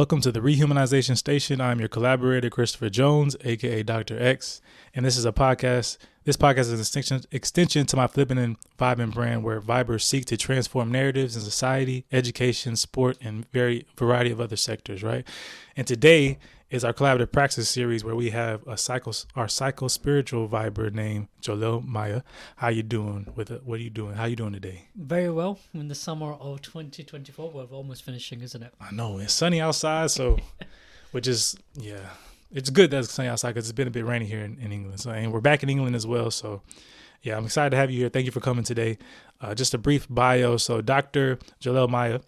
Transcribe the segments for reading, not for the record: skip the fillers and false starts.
Welcome to the Rehumanization Station. I'm your collaborator, Christopher Jones, aka Dr. X, and this is a podcast. This podcast is an extension to my flipping and vibing brand, where vibers seek to transform narratives in society, education, sport, and variety of other sectors. Right, and today is our collaborative praxis series, where we have our psycho-spiritual viber named Jolel Miah. How you doing with it? What are you doing? How you doing today? Very well. In the summer of 2024, we're almost finishing, isn't it? I know it's sunny outside, so which is it's good that it's sunny outside because it's been a bit rainy here in England. So, and we're back in England as well. So, yeah, I'm excited to have you here. Thank you for coming today. Just a brief bio. So, Dr. Jolel Miah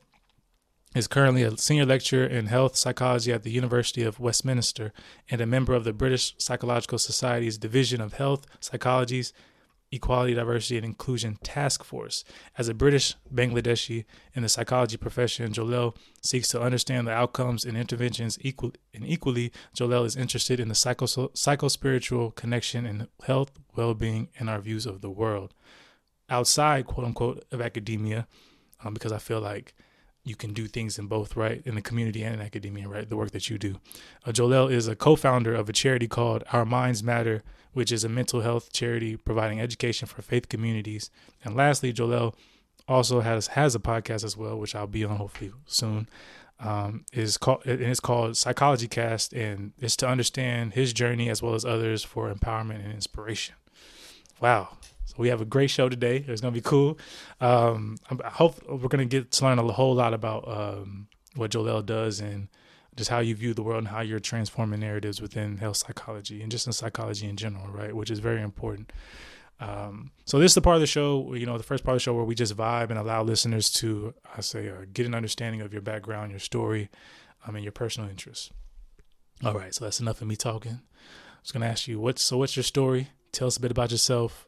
is currently a senior lecturer in health psychology at the University of Westminster and a member of the British Psychological Society's Division of Health Psychology's Equality, Diversity, and Inclusion Taskforce. As a British Bangladeshi in the psychology profession, Jolel seeks to understand the outcomes and interventions equally. Jolel is interested in the psycho-spiritual connection in health, well-being, and our views of the world. Outside, quote unquote, of academia, because I feel like you can do things in both, right? In the community and in academia, right? The work that you do. Jolel is a co-founder of a charity called Our Minds Matter, which is a mental health charity providing education for faith communities. And lastly, Jolel also has a podcast as well, which I'll be on hopefully soon. It's called Psychology Cast, and it's to understand his journey as well as others for empowerment and inspiration. Wow. So we have a great show today. It's going to be cool. I hope we're going to get to learn a whole lot about what Jolel does and just how you view the world and how you're transforming narratives within health psychology and just in psychology in general, right? Which is very important. So this is the part of the show, the first part of the show where we just vibe and allow listeners to, get an understanding of your background, your story, and your personal interests. All right. So that's enough of me talking. I was going to ask you, what's your story? Tell us a bit about yourself,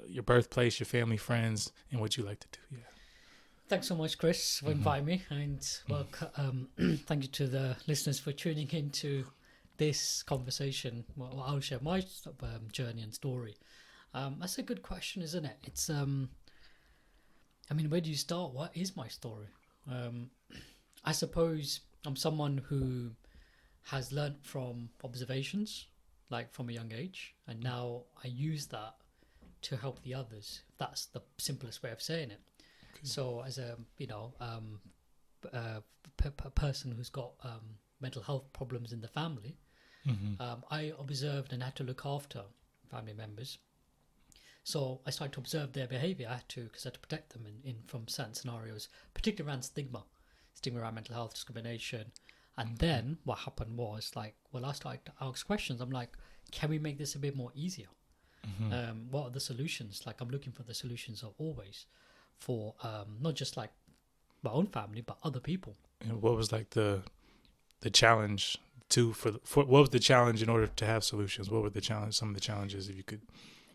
your birthplace, your family, friends, and what you like to do. Yeah. Thanks so much, Chris, for inviting me. And thank you to the listeners for tuning into this conversation. Well, I'll share my journey and story. That's a good question, isn't it? It's, where do you start? What is my story? I suppose I'm someone who has learnt from observations, like from a young age, and now I use that to help the others. That's the simplest way of saying it. Okay. So as a person who's got mental health problems in the family, I observed and had to look after family members. So I started to observe their behavior. I had to, because I had to protect them from certain scenarios, particularly around stigma around mental health, discrimination. And then what happened was I started to ask questions. I'm like, can we make this a bit more easier? What are the solutions? Like, I'm looking for the solutions always for not just like my own family, but other people. And what was like the challenge what was the challenge in order to have solutions? What were some of the challenges, if you could?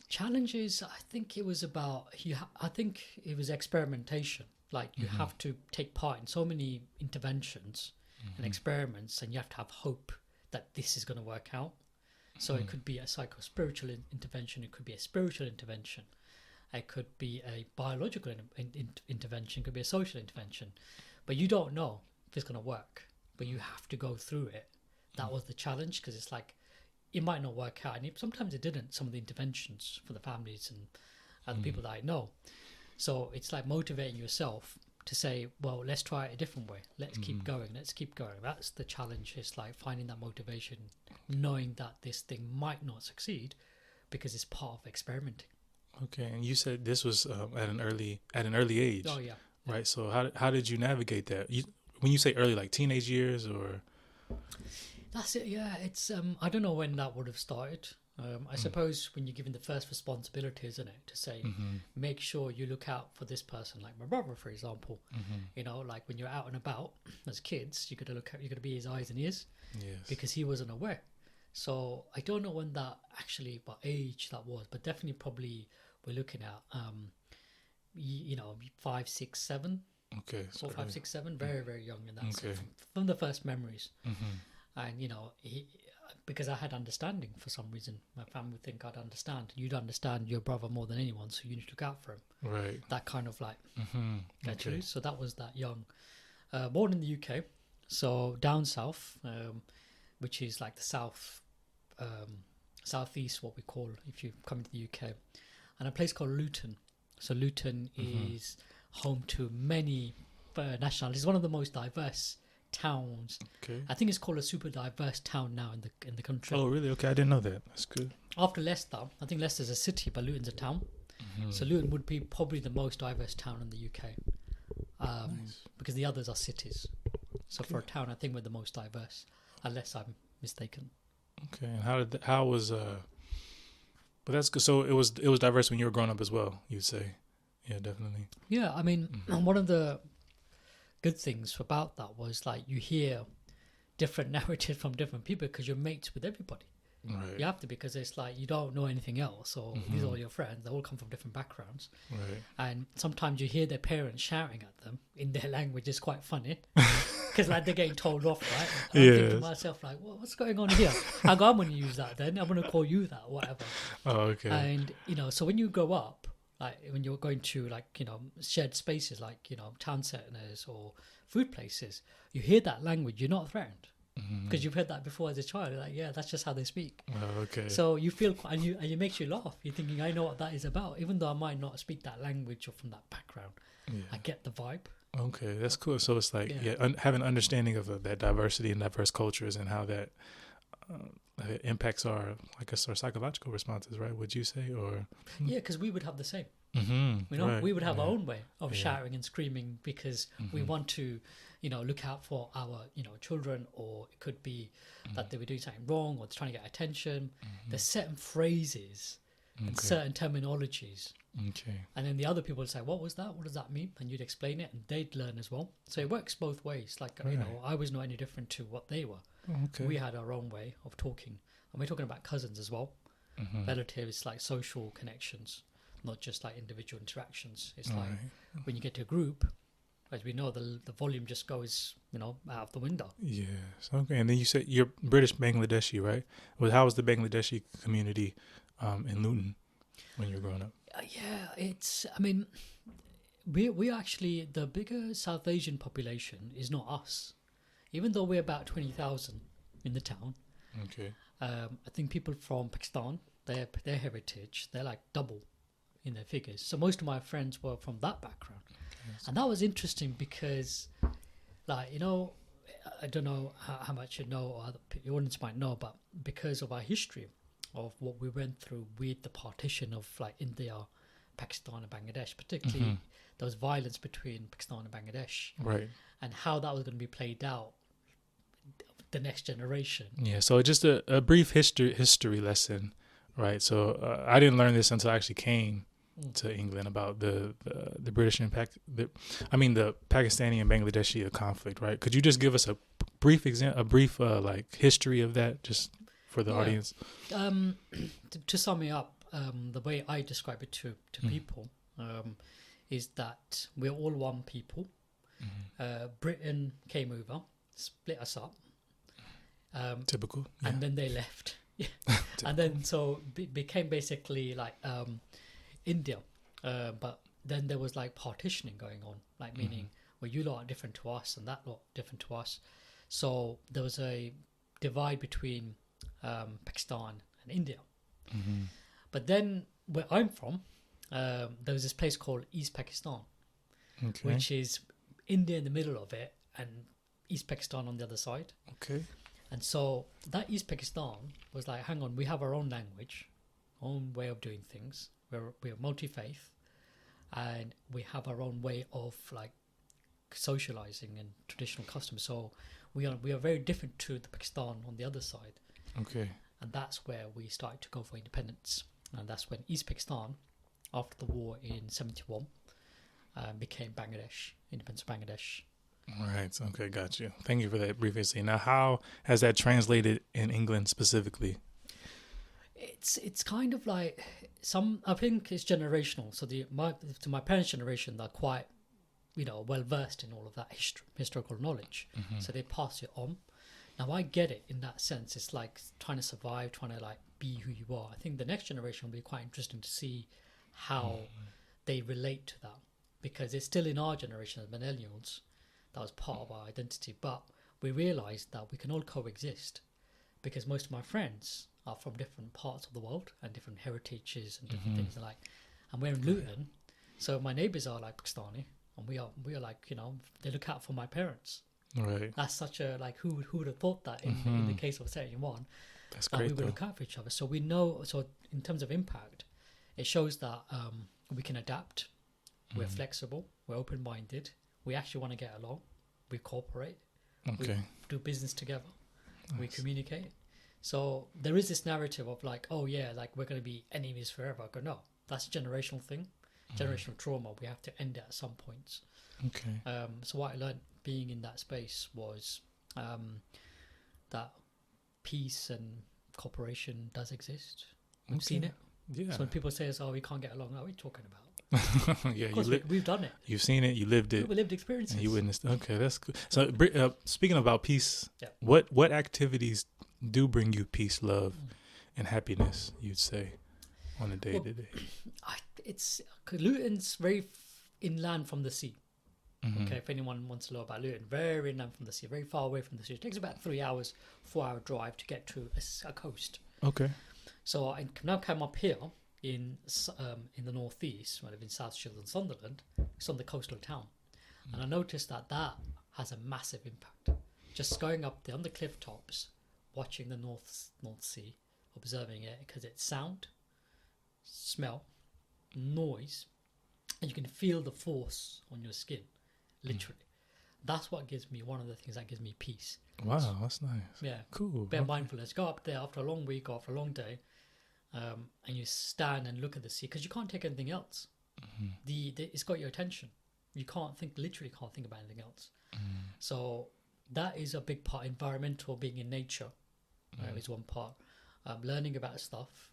Challenges, I think it was about, I think it was experimentation. Like, you have to take part in so many interventions and experiments, and you have to have hope that this is going to work out. So it could be a psycho-spiritual intervention, it could be a spiritual intervention, it could be a biological intervention, it could be a social intervention, but you don't know if it's going to work, but you have to go through it. That was the challenge, because it's like, it might not work out, and sometimes it didn't, some of the interventions for the families and the people that I know. So it's like motivating yourself to say, well, let's try it a different way. Let's keep going. That's the challenge. It's like finding that motivation, knowing that this thing might not succeed because it's part of experimenting. Okay. And you said this was at an early age. Oh, yeah. Right. So how did you navigate that? When you say early, like teenage years or? That's it. Yeah. It's, I don't know when that would have started. I suppose when you're given the first responsibility, isn't it, to say, make sure you look out for this person, like my brother, for example. Like when you're out and about as kids, you got to be his eyes and ears, because he wasn't aware. So I don't know when that actually, what age that was, but definitely probably we're looking at, 5, 6, 7. Okay. 4, 5, 6, 7, very, very young in that. Okay. From the first memories. And, because I had understanding for some reason. My family would think I'd understand. You'd understand your brother more than anyone, so you need to look out for him. Right. That kind of like, Okay. So that was that young. Born in the UK, So down south, which is like the southeast, what we call if you come to the UK, and a place called Luton. So Luton is home to many nationalities. It's one of the most diverse towns. Okay. I think it's called a super diverse town now in the country. Oh, really? Okay, I didn't know that. That's good. After Leicester, I think Leicester's a city, but Luton's a town. So Luton would be probably the most diverse town in the UK, because the others are cities. So for a town, I think we're the most diverse, unless I'm mistaken. Okay, and how was but that's good. So it was diverse when you were growing up as well, you'd say. Yeah, definitely. Yeah, I mean, one of the good things about that was like you hear different narratives from different people because you're mates with everybody. Right. You have to, because it's like you don't know anything else, or these are all your friends. They all come from different backgrounds, Right. and sometimes you hear their parents shouting at them in their language. It's quite funny because like they're getting told off, right? And I'm thinking to myself like, what's going on here? I'm going to use that. Then I'm going to call you that, or whatever. Oh, okay. And so when you grow up, like when you're going to like shared spaces like town centers or food places, you hear that language, you're not threatened because you've heard that before as a child. You're like, yeah, that's just how they speak. Oh, okay. So you feel and it makes you laugh. You're thinking, I know what that is about, even though I might not speak that language or from that background. I get the vibe. Okay, that's cool. So it's like having an understanding of that diversity and diverse cultures and how that impacts our psychological responses, right? Would you say, or yeah, because we would have the same. Right, we would have our own way of shouting and screaming because we want to look out for our children, or it could be that they were doing something wrong or they're trying to get attention. There's certain phrases and certain terminologies, and then the other people would say, what was that, what does that mean? And you'd explain it and they'd learn as well. So it works both ways. Like I was not any different to what they were. We had our own way of talking, and we're talking about cousins as well. Relatives, like social connections, not just like individual interactions. It's like when you get to a group, as we know, the volume just goes out of the window. Yes. Okay. And then you said you're British Bangladeshi, right? Well, how was the Bangladeshi community in Luton when you were growing up? We actually, the bigger South Asian population is not us, even though we're about 20,000 in the town. Okay. I think people from Pakistan, their heritage, they're like double in their figures. So most of my friends were from that background. And that was interesting because, like, I don't know how much you know, or the audience might know, but because of our history of what we went through with the partition of like India, Pakistan and Bangladesh, particularly there was violence between Pakistan and Bangladesh. Right. And how that was going to be played out the next generation. Yeah, so just a brief history lesson, right? So I didn't learn this until I actually came to England about the British impact, the Pakistani and Bangladeshi conflict, right? Could you just give us a brief like history of that, just for the audience? To sum it up, the way I describe it to people is that we're all one people. Britain came over, split us up. Typical. And then they left. And then so became basically like India, but then there was like partitioning going on, like meaning well, you lot are different to us and that lot different to us. So there was a divide between Pakistan and India. But then where I'm from, there was this place called East Pakistan, which is India in the middle of it and East Pakistan on the other side. Okay. And so that East Pakistan was like, hang on, we have our own language, own way of doing things. We're multi-faith, and we have our own way of like socializing and traditional customs. So we are very different to the Pakistan on the other side. Okay. And that's where we started to go for independence, and that's when East Pakistan, after the war in 71, became Bangladesh, independence of Bangladesh. Right. Okay. Got you. Thank you for that brief history. Now, how has that translated in England specifically? It's kind of like I think it's generational. So to my parents' generation, they're quite, well versed in all of that historical knowledge. So they pass it on. Now I get it in that sense. It's like trying to survive, trying to like be who you are. I think the next generation will be quite interesting to see how they relate to that, because it's still in our generation as millennials. That was part of our identity, but we realized that we can all coexist, because most of my friends are from different parts of the world and different heritages and different things like. And we're in Luton, so my neighbors are like Pakistani, and we are like, you know, they look out for my parents. Right. That's such a, like, who would have thought that in the case of 71, That's that great. we would look out for each other. So we know. So in terms of impact, it shows that we can adapt. We're flexible. We're open-minded. We actually want to get along. We cooperate. Okay. We do business together. We communicate. So there is this narrative of like, oh yeah, like we're going to be enemies forever. I go, no, that's a generational thing, generational trauma. We have to end it at some points. Okay. So what I learned being in that space was that peace and cooperation does exist. We've seen it. Yeah. So when people say, "Oh, we can't get along," what are we talking about? Yeah, Of course, we've done it. You've seen it. You lived it. We lived experiences. And you witnessed. Okay, that's good. So, speaking about peace, Yeah. what activities do bring you peace, love, and happiness? You'd say on a day to day. It's Luton's very inland from the sea. Okay, if anyone wants to know about Luton, very inland from the sea, very far away from the sea. It takes about 3 hours, 4-hour drive to get to a coast. Okay. So I now come up here in the northeast, I live in South Shields and Sunderland. It's on the coastal town, and I noticed that has a massive impact. Just going up there on the cliff tops, watching the North Sea, observing it, because it's sound, smell, noise, and you can feel the force on your skin, literally. That's what gives me, one of the things that gives me peace. Wow, that's nice. Yeah, Cool. bare mindfulness. Go up there after a long week, after a long day, and you stand and look at the sea, because you can't take anything else. It's got your attention. You literally can't think about anything else. So that is a big part. Environmental, being in nature, is one part. Learning about stuff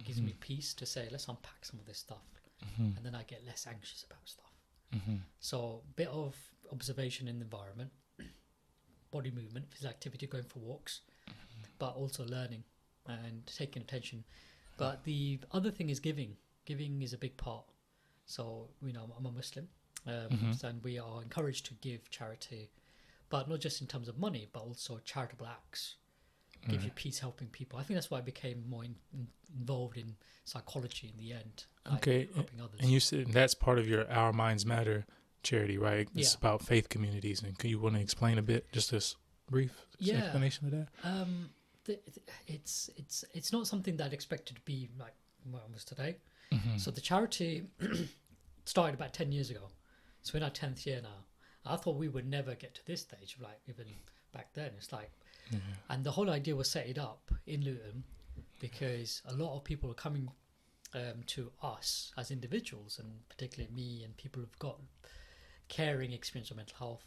gives me peace to say, let's unpack some of this stuff, and then I get less anxious about stuff. So bit of observation in the environment, body movement, physical activity, going for walks, but also learning and taking attention. But the other thing is giving. Giving is a big part. So, you know, I'm a Muslim, and we are encouraged to give charity, but not just in terms of money, but also charitable acts. Gives you peace, helping people. I think that's why I became more involved in psychology in the end. Okay. Helping others. And you said that's part of your Our Minds Matter charity, right? It's Yeah. about faith communities. And can you want to explain a bit, just a brief explanation of that? It's not something that I expected to be like what it was today. So the charity started about 10 years ago. So we're in our 10th year now. I thought we would never get to this stage, like even back then. It's like, and the whole idea was set it up in Luton because a lot of people are coming to us as individuals, and particularly me and people who've got caring experience of mental health.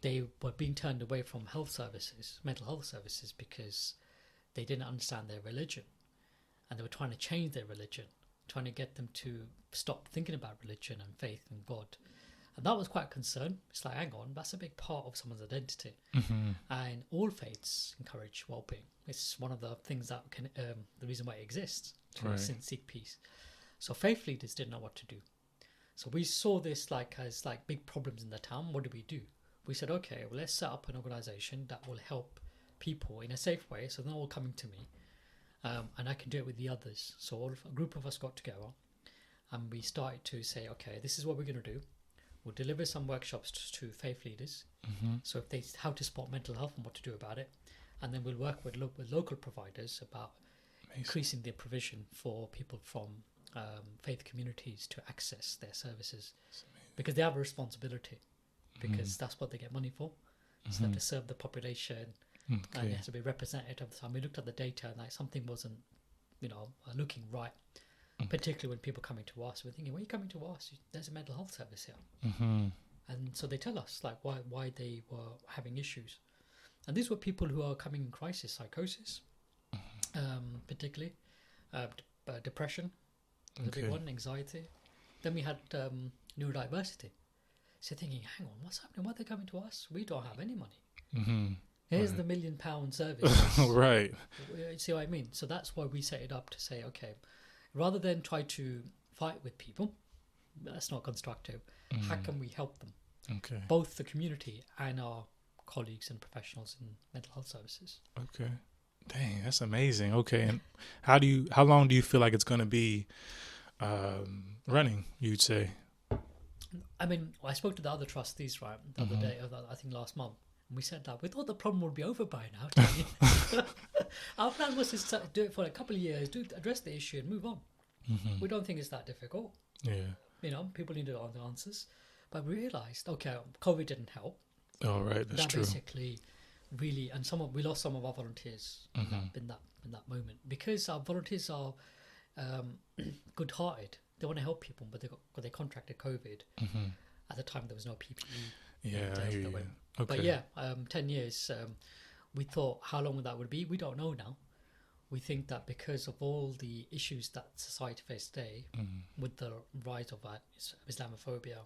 They were being turned away from health services, mental health services, because they didn't understand their religion, and they were trying to change their religion, trying to get them to stop thinking about religion and faith and God. And that was quite a concern. It's like, hang on, that's a big part of someone's identity. And all faiths encourage well-being. It's one of the things that can, the reason why it exists, to seek peace. So faith leaders didn't know what to do. So we saw this as big problems in the town. What do? We said, okay, well, let's set up an organization that will help people in a safe way. So they're all coming to me, and I can do it with the others. So a group of us got together, and we started to say, okay, this is what we're going to do. We'll deliver some workshops to faith leaders. So if they how to spot mental health and what to do about it, and then we'll work with local providers about increasing their provision for people from faith communities to access their services, because they have a responsibility, because that's what they get money for. So they have to serve the population, and it has to be representative of the time. We looked at the data, and something wasn't, looking right. Particularly when people coming to us, we're thinking, "Why are you coming to us? There's a mental health service here." And so they tell us why they were having issues, and these were people who are coming in crisis, psychosis, particularly depression was a big one, anxiety. Then we had neurodiversity. So thinking, hang on, what's happening? Why are they coming to us? We don't have any money. Here's the £1 million service. Right. You see what I mean? So that's why we set it up to say, okay, rather than try to fight with people, that's not constructive. How can we help them? Okay. Both the community and our colleagues and professionals in mental health services. Okay. Dang, that's amazing. Okay, and how long do you feel like it's going to be running? You'd say. I mean, I spoke to the other trustees, right, the other day, I think last month, and we said that we thought the problem would be over by now. Our plan was to do it for a couple of years, address the issue and move on. We don't think it's that difficult. Yeah. You know, people needed answers. But we realised, okay, COVID didn't help. Oh, right, that's true. Basically really, and we lost some of our volunteers in that moment, because our volunteers are good-hearted. They want to help people, but they contracted COVID. At the time there was no PPE. Yeah, I hear you. Okay. But yeah, 10 years. We thought how long that would be. We don't know now. We think that because of all the issues that society faces today, with the rise of Islamophobia,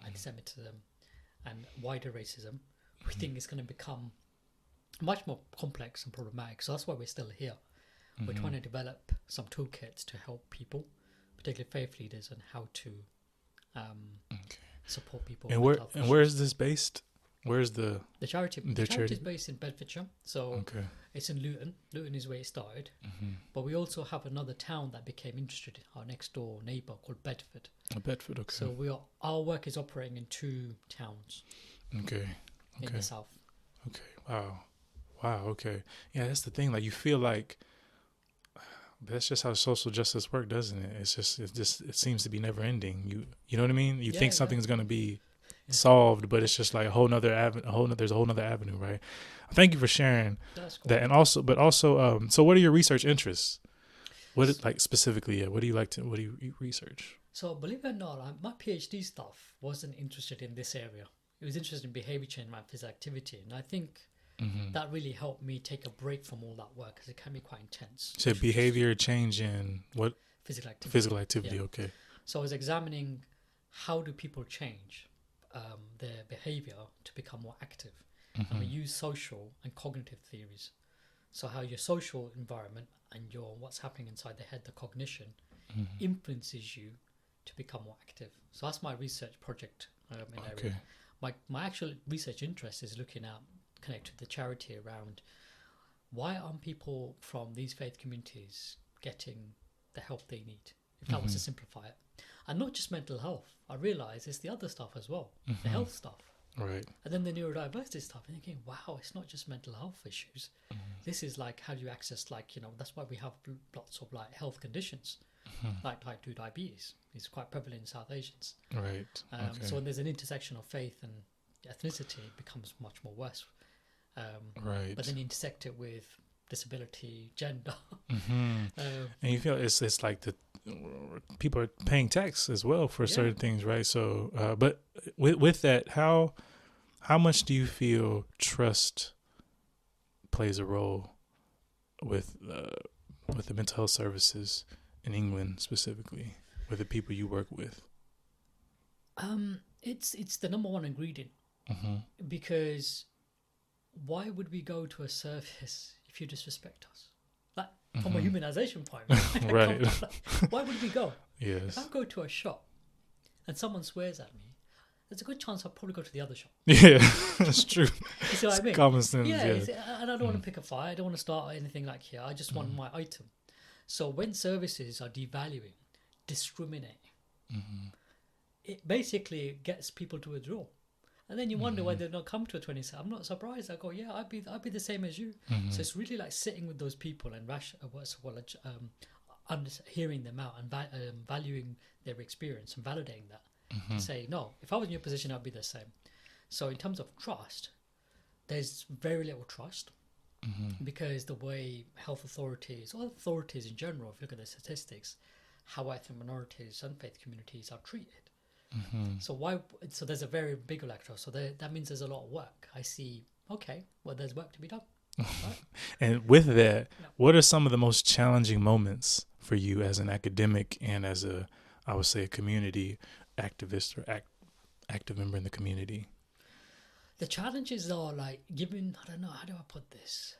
anti-Semitism, and wider racism, we think it's going to become much more complex and problematic. So that's why we're still here. We're trying to develop some toolkits to help people, particularly faith leaders, on how to support people. And where is this based? Where's the charity? The charity is based in Bedfordshire, so it's in Luton. Luton is where it started, but we also have another town that became interested. Our next door neighbour called Bedford. Bedford, okay. So our work is operating in 2 towns. Okay. In the south. Okay. Wow. Okay. Yeah, that's the thing. Like, you feel like that's just how social justice works, doesn't it? It seems to be never ending. You know what I mean? You think something's gonna be solved, but it's just like a whole nother avenue. There's a whole nother avenue, right? Thank you for sharing that. And also, so what are your research interests? What specifically? Yeah, what do you research? So believe it or not, my PhD stuff wasn't interested in this area. It was interested in behavior change and physical activity, and I think that really helped me take a break from all that work, because it can be quite intense. So behavior change in what? Physical activity. Physical activity. Yeah. Okay. So I was examining how do people change their behavior to become more active. And we use social and cognitive theories. So how your social environment and what's happening inside the head, the cognition, influences you to become more active. So that's my research project in area. My actual research interest is looking at, connected to the charity, around why aren't people from these faith communities getting the help they need, if that was to simplify it. And not just mental health. I realise it's the other stuff as well, the health stuff. Right. And then the neurodiversity stuff. And thinking, wow, it's not just mental health issues. This is like, how do you access, that's why we have lots of health conditions, like type 2 diabetes. It's quite prevalent in South Asians. Right. So when there's an intersection of faith and ethnicity, it becomes much more worse. Right. But then you intersect it with disability, gender. And you feel it's like people are paying tax as well for certain things, right? So, but with that, how much do you feel trust plays a role with the mental health services in England specifically, with the people you work with? It's the number one ingredient, because why would we go to a service if you disrespect us? From a humanization point, right? Why would we go? Yes. If I go to a shop and someone swears at me, there's a good chance I'll probably go to the other shop. Yeah, that's true. You see what I mean? Common sense. Yeah. And I don't want to pick a fight. I don't want to start anything like here. I just want my item. So when services are devaluing, discriminating, it basically gets people to withdraw. And then you wonder why they don't come to a 27. I'm not surprised. I go, yeah, I'd be the same as you. So it's really like sitting with those people and hearing them out and valuing their experience and validating that. To say, no, if I was in your position, I'd be the same. So in terms of trust, there's very little trust, because the way health authorities, or authorities in general, if you look at the statistics, how ethnic minorities and faith communities are treated. So there's a very big lack of trust. So that means there's a lot of work. I see, okay, well, there's work to be done. Right? And with that, what are some of the most challenging moments for you as an academic and as I would say, a community activist or active member in the community? The challenges are I don't know, how do I put this?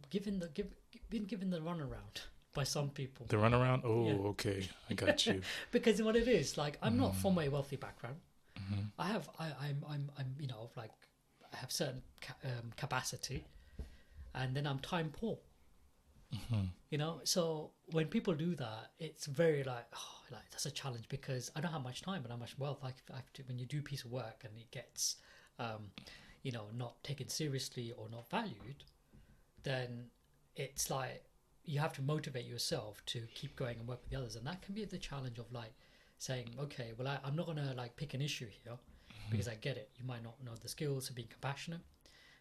Being given the runaround by some people. The runaround? Oh, yeah. Okay. I got you. Because what it is, I'm not from a wealthy background. I have certain capacity, and then I'm time poor. You know, so when people do that, it's very like, oh, like that's a challenge because I don't have much time and how much wealth I have to. When you do a piece of work and it gets, you know, not taken seriously or not valued, then it's like you have to motivate yourself to keep going and work with the others, and that can be the challenge of like saying, okay, well, I'm not gonna like pick an issue here because I get it. You might not know the skills of being compassionate,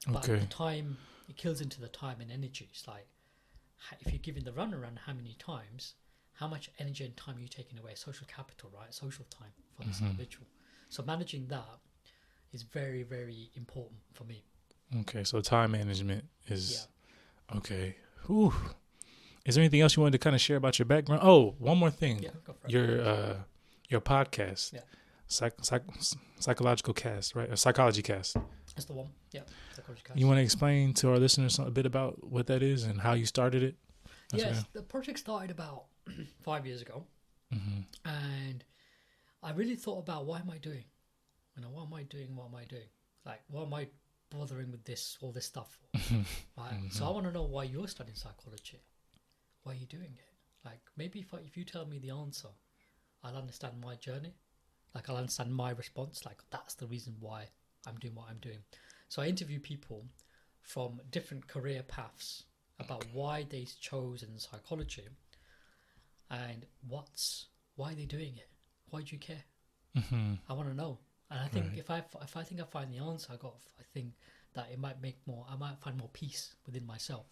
but the time it kills into the time and energy. It's like, if you're giving the runaround how many times, how much energy and time are you taking away? Social capital, right? Social time for this individual. So managing that is very, very important for me. Okay, so time management is okay. Whew. Is there anything else you wanted to kind of share about your background? Oh, one more thing. Yeah, go for it. Your podcast, psychological cast, right? A psychology cast. That's the one. Yeah, psychology cast. You want to explain to our listeners a bit about what that is and how you started it? Yes, the project started about 5 years ago, and I really thought about what am I doing? You know, what am I doing? What am I doing? Like, what am I bothering with all this stuff for? Right? So I want to know why you're studying psychology. Why are you doing it? Like, maybe if you tell me the answer, I'll understand my journey. Like, I'll understand my response. Like, that's the reason why I'm doing what I'm doing. So I interview people from different career paths about why they chose in psychology and why they're doing it. Why do you care? I want to know. And I think if I think I find the answer, I think that I might find more peace within myself.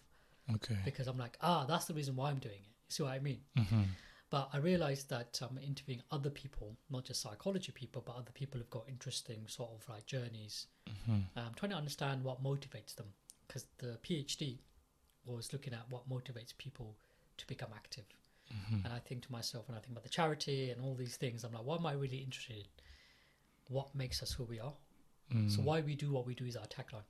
Okay. Because I'm like, that's the reason why I'm doing it. You see what I mean? But I realized that I'm interviewing other people, not just psychology people, but other people who've got interesting sort of like journeys. I'm trying to understand what motivates them, because the PhD was looking at what motivates people to become active. And I think to myself, when I think about the charity and all these things, I'm like, what am I really interested in? What makes us who we are? So why we do what we do is our tagline.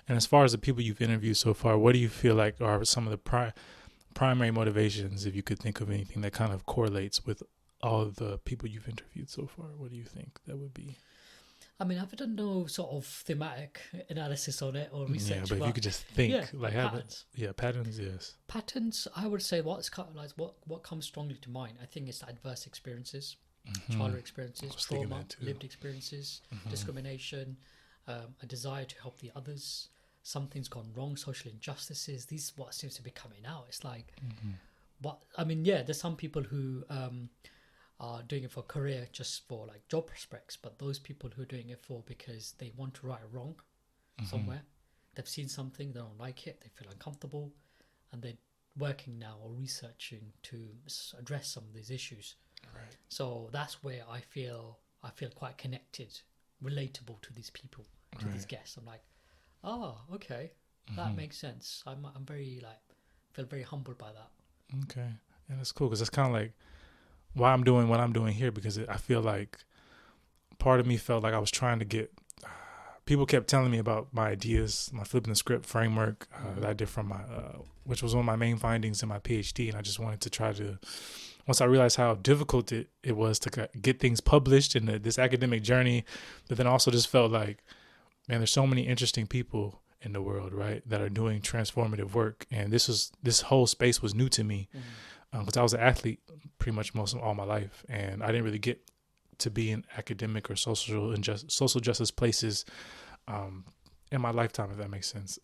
And as far as the people you've interviewed so far, what do you feel like are some of the primary motivations, if you could think of anything that kind of correlates with all of the people you've interviewed so far? What do you think that would be? I mean, I've done no sort of thematic analysis on it or research. Yeah, but if you could just think, patterns. Patterns, yes. Patterns, I would say what comes strongly to mind, I think it's adverse experiences, childhood experiences, trauma, lived experiences, discrimination, a desire to help the others. Something's gone wrong, social injustices. These what seems to be coming out. It's like, there's some people who are doing it for career, just for like job prospects, but those people who are doing it for because they want to right a wrong somewhere. They've seen something, they don't like it, they feel uncomfortable, and they're working now or researching to address some of these issues. Right. So that's where I feel quite connected, relatable to these people, to these guests. I'm like, okay, that makes sense. I'm very feel very humbled by that. Okay, and that's cool because it's kind of like why I'm doing what I'm doing here, because I feel like part of me felt like I was trying to get. People kept telling me about my ideas, my flipping the script framework that I did from my, which was one of my main findings in my PhD, and I just wanted to try to. Once I realized how difficult it was to get things published in this academic journey, but then also just felt like, man, there's so many interesting people in the world, right, that are doing transformative work. And this whole space was new to me because I was an athlete pretty much most of all my life. And I didn't really get to be in academic or social justice places in my lifetime, if that makes sense.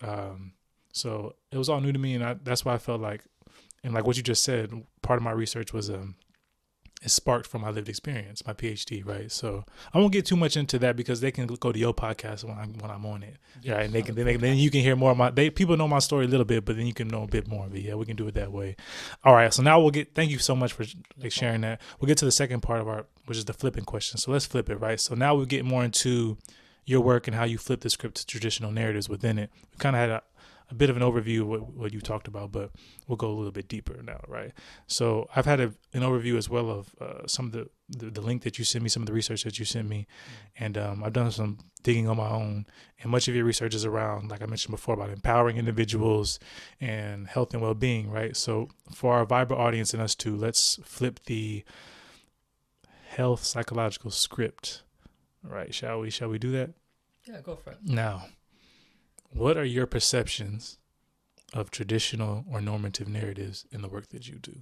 So it was all new to me. And that's why I felt like, and like what you just said, part of my research was it sparked from my lived experience, my PhD, right? So I won't get too much into that because they can go to your podcast when I'm on it, yeah. And then you can hear more of my. People know my story a little bit, but then you can know a bit more of it. Yeah, we can do it that way. All right. So now thank you so much for sharing that. We'll get to the second part of which is the flipping question. So let's flip it, right? So now we'll get more into your work and how you flip the script to traditional narratives within it. We kind of had a bit of an overview of what you talked about, but we'll go a little bit deeper now, right? So I've had an overview as well of some of the link that you sent me, some of the research that you sent me, and I've done some digging on my own, and much of your research is around, like I mentioned before, about empowering individuals and health and well-being, right? So for our Viber audience and us too, let's flip the health psychological script, right? Shall we do that? Yeah, go for it. Now, what are your perceptions of traditional or normative narratives in the work that you do?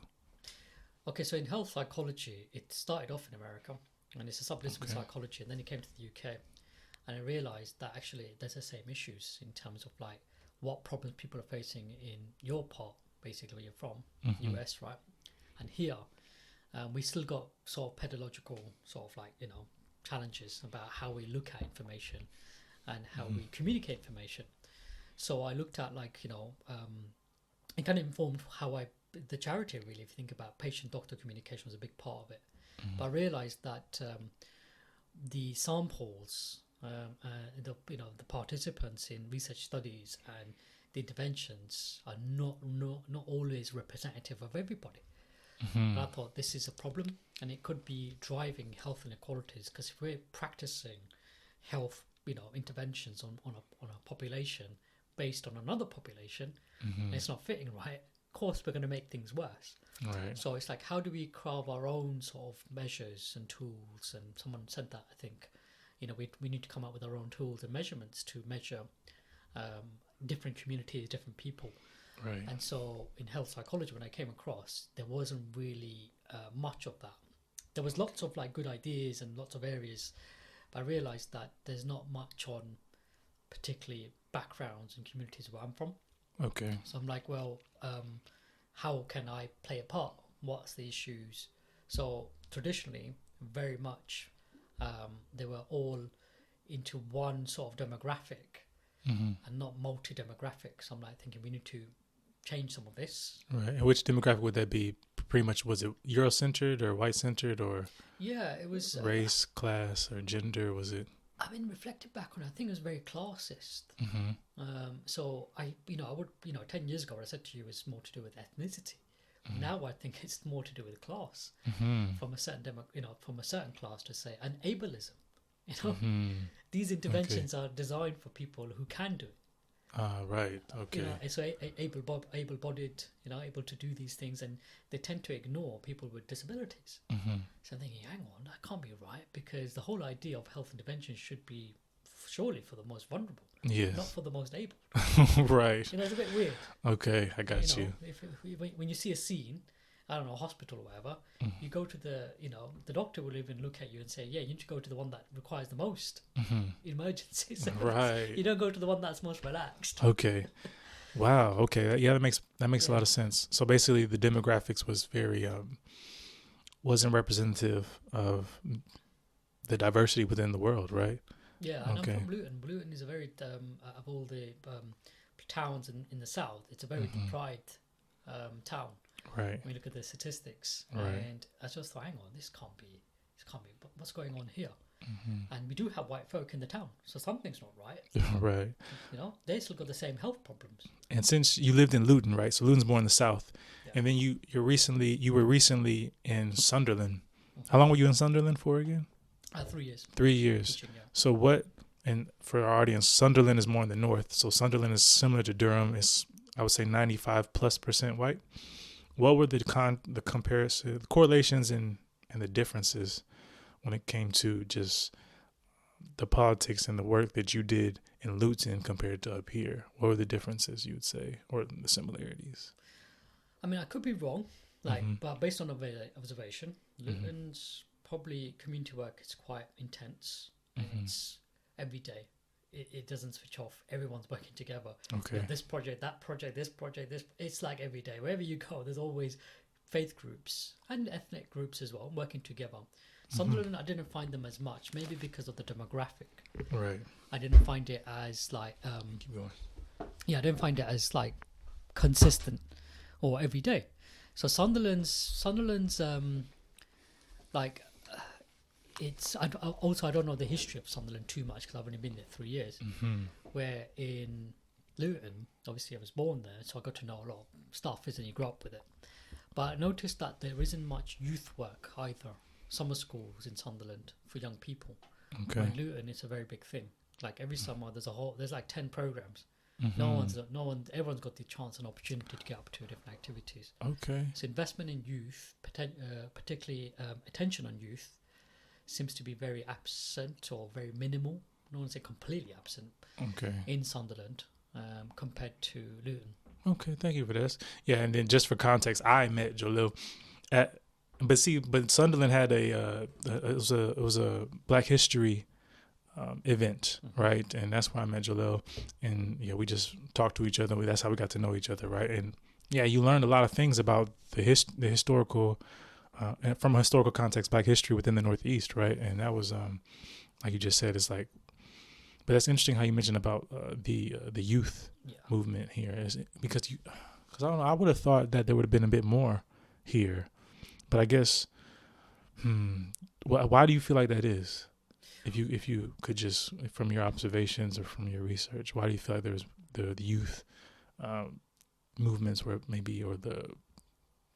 Okay, so in health psychology, it started off in America, and it's a subdiscipline Okay. psychology, and then it came to the UK, and I realized that actually there's the same issues in terms of like what problems people are facing in your part, basically where you're from, Mhm. US, right? And here, we still got sort of pedagogical sort of like, you know, challenges about how we look at information and how we communicate information. So I looked at like, you know, it kind of informed how the charity really, if you think about patient-doctor communication was a big part of it. But I realized that the samples, the participants in research studies and the interventions are not always representative of everybody. And I thought this is a problem, and it could be driving health inequalities, because if we're practicing health, you know, interventions on a population based on another population, and it's not fitting right, of course we're going to make things worse. Right. So it's like, how do we carve our own sort of measures and tools? And someone said that, I think, you know, we need to come up with our own tools and measurements to measure different communities, different people. Right. And so in health psychology, when I came across, there wasn't really much of that. There was lots of like good ideas and lots of areas, but I realized that there's not much on particularly backgrounds and communities where I'm from. Okay. So I'm like, well, how can I play a part? What's the issues? So traditionally, very much, they were all into one sort of demographic and not multi-demographic. So I'm like thinking we need to change some of this. Right. And which demographic would that be? Pretty much, was it Euro-centered or white-centered or Yeah, it was race, class, or gender? Was it? I mean, reflected back on it, I think it was very classist. So I would, 10 years ago, what I said to you was more to do with ethnicity. Now I think it's more to do with class, from a certain from a certain class to say, and ableism. You know, these interventions are designed for people who can do it. Right. Okay. You know, so able-bodied, you know, able to do these things, and they tend to ignore people with disabilities. So I'm thinking, hang on, that can't be right, because the whole idea of health intervention should be surely for the most vulnerable, Yes. not for the most able. Right. You know, it's a bit weird. Okay, I got you. When you see a scene, I don't know, hospital or whatever, you go to the doctor will even look at you and say, yeah, you need to go to the one that requires the most emergency service. Right. You don't go to the one that's most relaxed. Okay. Wow. Okay. Yeah, that makes a lot of sense. So basically, the demographics was very wasn't representative of the diversity within the world, right? Yeah, and Okay. I'm from Luton. Luton is a very of all the towns in the south, it's a very deprived town. Right. When you look at the statistics, Right. and I just thought, hang on, this can't be. What's going on here? And we do have white folk in the town, so something's not right. Right. You know, they still got the same health problems. And since you lived in Luton, right? So Luton's more in the south, Yeah. and then you were recently in Sunderland. How long were you in Sunderland for again? 3 years 3 years. teaching. Yeah. So what? And for our audience, Sunderland is more in the north. So Sunderland is similar to Durham. It's, I would say, 95+% white. What were the comparison, the correlations, and the differences when it came to just the politics and the work that you did in Luton compared to up here? What were the differences, you would say, or the similarities? I mean, I could be wrong, but based on observation, Luton's probably community work is quite intense, and it's every day. It doesn't switch off. Everyone's working together. Okay. You know, this project, that project, this project, this. It's like every day. Wherever you go, there's always faith groups and ethnic groups as well working together. Sunderland, I didn't find them as much, maybe because of the demographic. Right. I didn't find it as like Keep going. yeah, I didn't find it as like consistent or every day. So Sunderland's like it's I don't know the history of Sunderland too much because I've only been there 3 years. Where in Luton, obviously I was born there, so I got to know a lot of stuff as you grow up with it. But I noticed that there isn't much youth work either. Summer schools in Sunderland for young people. Okay. In Luton, it's a very big thing. Like every summer, there's like 10 programs. Everyone's got the chance and opportunity to get up to different activities. Okay. So investment in youth, particularly attention on youth, seems to be very absent or very minimal. I don't want to say completely absent Okay. in Sunderland. compared to Luton. Okay, thank you for this. Yeah, and then just for context, I met Jolel but Sunderland had it was a Black History event, right? And that's where I met Jolel, and yeah, we just talked to each other. That's how we got to know each other, right? And yeah, you learned a lot of things about the historical, from a historical context, Black history within the Northeast, right? And that was like you just said, it's like, but that's interesting how you mentioned about the youth movement here, because I don't know, I would have thought that there would have been a bit more here, but I guess, why do you feel like that is? If you could just, from your observations or from your research, why do you feel like there's the youth movements where maybe, or the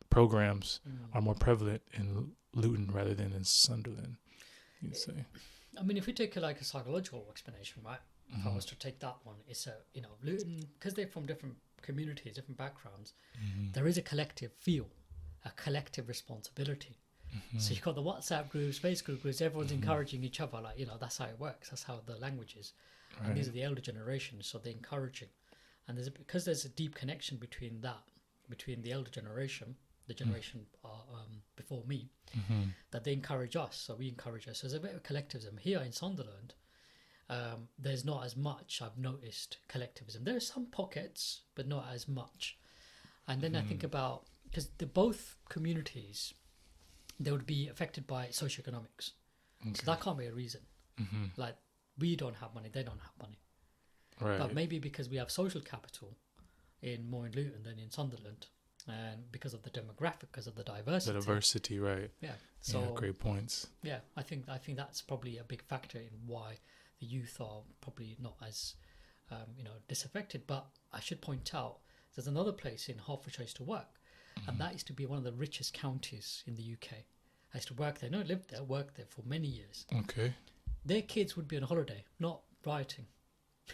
programs are more prevalent in Luton rather than in Sunderland, you'd say? I mean, if we take like a psychological explanation, right? If I was to take that one, it's Luton, because they're from different communities, different backgrounds, there is a collective feel, a collective responsibility. So you've got the WhatsApp groups, Facebook groups, everyone's encouraging each other, like, that's how it works, that's how the language is. Right. And these are the elder generations, so they're encouraging. And because there's a deep connection between the elder generation, the generation before me, that they encourage us, so we encourage us. So there's a bit of collectivism. Here in Sunderland, there's not as much, I've noticed, collectivism. There are some pockets, but not as much. And then I think about, because both communities, they would be affected by socioeconomics. Okay. So that can't be a reason. Like, we don't have money, they don't have money. Right. But maybe because we have social capital more in Luton than in Sunderland, and because of the demographic, because of the diversity. The diversity, right. Yeah. So yeah, great points. Yeah, I think that's probably a big factor in why the youth are probably not as disaffected. But I should point out, there's another place in Hertfordshire I used to work, and that used to be one of the richest counties in the UK. I used to work there, not lived there, worked there for many years. Okay. Their kids would be on holiday, not rioting.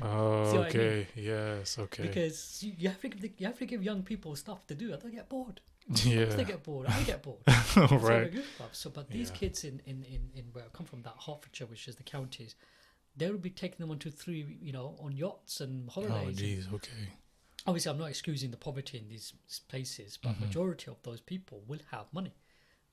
Oh, okay. I mean? Yes, okay. Because you have to give young people stuff to do, or they get bored. Yeah. They get bored. I get bored. Right. So, but these kids in where I come from, that Hertfordshire, which is the counties, they would be taking them on 2, 3, on yachts and holidays. Oh, geez, okay. Obviously, I'm not excusing the poverty in these places, but majority of those people will have money,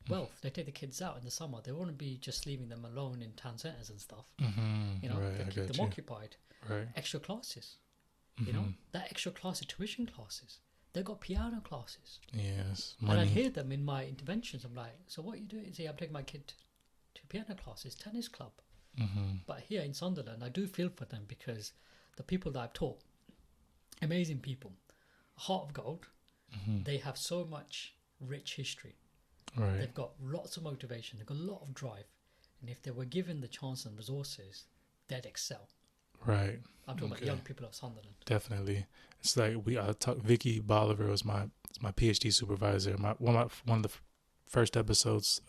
wealth. They take the kids out in the summer. They won't be just leaving them alone in town centres and stuff. Right, they keep them occupied. Right. Extra classes, that extra classes, tuition classes. They've got piano classes. Yes, money. And I hear them in my interventions. I'm like, so what are you doing? Say, I'm taking my kid to piano classes, tennis club. But here in Sunderland, I do feel for them, because the people that I've taught, amazing people, heart of gold. They have so much rich history. Right. They've got lots of motivation. They've got a lot of drive. And if they were given the chance and resources, they'd excel. Right. I'm talking about young people of Sunderland. Definitely. It's like Vicky Bolivar was my PhD supervisor. One of the first episodes.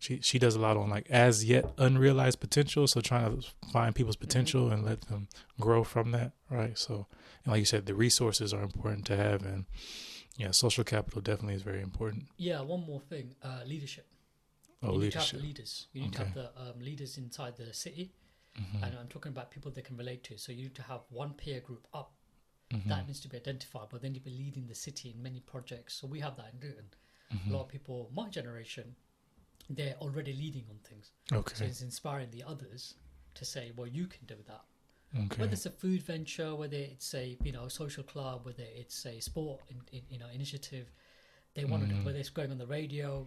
She does a lot on like as yet unrealized potential. So trying to find people's potential and let them grow from that. Right. So, and like you said, the resources are important to have, and social capital definitely is very important. Yeah. One more thing, leadership. You need to have the leaders. You need to have the leaders inside the city. And I'm talking about people they can relate to. So you need to have one peer group up. That needs to be identified, but then you'll be leading the city in many projects. So we have that in Luton. A lot of people, my generation, they're already leading on things. Okay. So it's inspiring the others to say, well, you can do that. Okay. Whether it's a food venture, whether it's a social club, whether it's a sport initiative, they want to do. Whether it's going on the radio,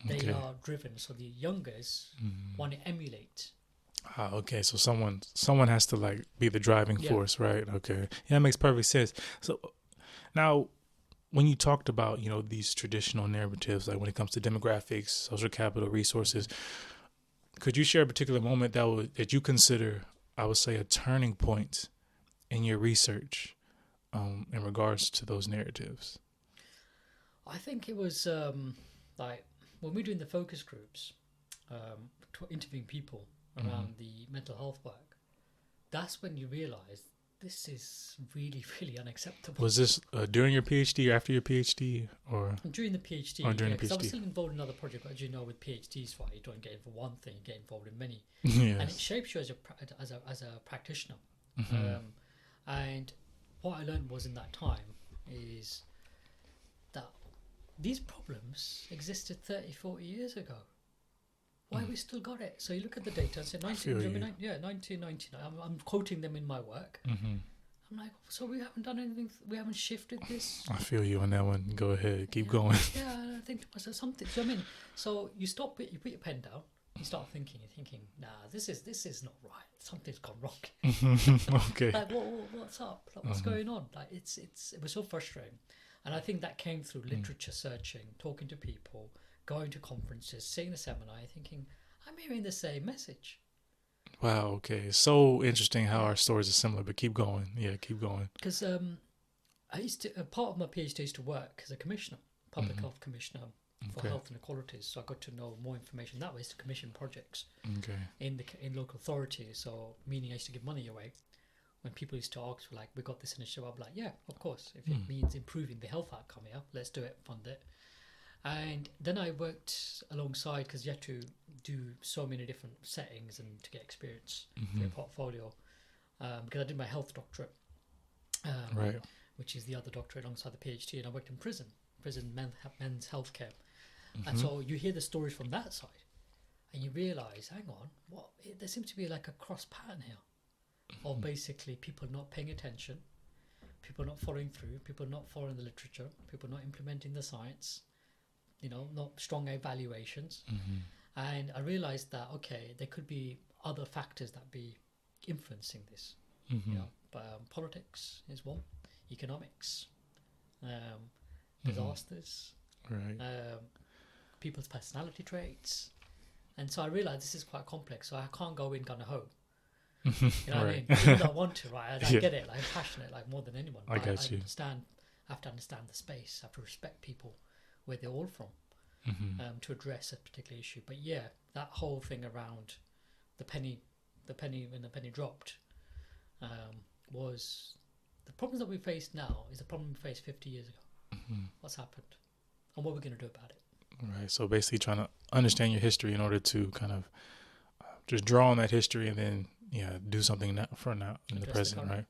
they are driven. So the youngest want to emulate. Ah, okay. So someone has to like be the driving force, right? Okay. Yeah, that makes perfect sense. So now, when you talked about, these traditional narratives, like when it comes to demographics, social capital, resources, could you share a particular moment that you consider, I would say, a turning point in your research in regards to those narratives? I think it was like when we're doing the focus groups, interviewing people around the mental health work, that's when you realize this is really, really unacceptable. Was this during your PhD or after your PhD? Or during the PhD. Or during the PhD. I was still involved in another project, but as you know, with PhDs, right, you don't get involved in one thing, you get involved in many. Yes. And it shapes you as a practitioner. And what I learned was in that time is that these problems existed 30, 40 years ago. Why we still got it? So you look at the data and say 1999. I'm quoting them in my work. I'm like, so we haven't done anything. We haven't shifted this. I feel you on that one. Go ahead, keep going. Yeah, I think to myself something. So I mean, so you stop it. You put your pen down. You start thinking. You're thinking, nah, this is not right. Something's gone wrong. Okay. Like, what's up? Like, what's going on? Like, it was so frustrating, and I think that came through literature searching, talking to people, going to conferences, seeing the seminar, thinking, I'm hearing the same message. Wow. Okay. It's so interesting how our stories are similar, but keep going. Yeah, keep going. Because I used to, part of my PhD, I used to work as a commissioner, public health commissioner for health inequalities. So I got to know more information that way, to commission projects in local authorities. So meaning I used to give money away. When people used to ask, like, we got this initiative, I'm like, yeah, of course. If it means improving the health outcome here, let's do it, fund it. And then I worked alongside, because you had to do so many different settings and to get experience for your portfolio. Because I did my health doctorate, which is the other doctorate alongside the PhD, and I worked in prison men's healthcare. And so you hear the stories from that side, and you realise, hang on, there seems to be like a cross pattern here, of basically people not paying attention, people not following through, people not following the literature, people not implementing the science. Not strong evaluations. And I realized that, okay, there could be other factors that be influencing this. But politics is one, economics, disasters, people's personality traits. And so I realized this is quite complex, so I can't go in gun ho. You know what I mean? Even though I want to, right? I get it, like, I'm passionate, like, more than anyone. I get you. I have to understand the space, I have to respect people, where they're all from, to address a particular issue. But yeah, that whole thing around the penny when the penny dropped, was the problems that we face now is the problem we faced 50 years ago. What's happened, and what we're going to do about it. Right. So basically, trying to understand your history in order to kind of just draw on that history and then do something now in the present, right?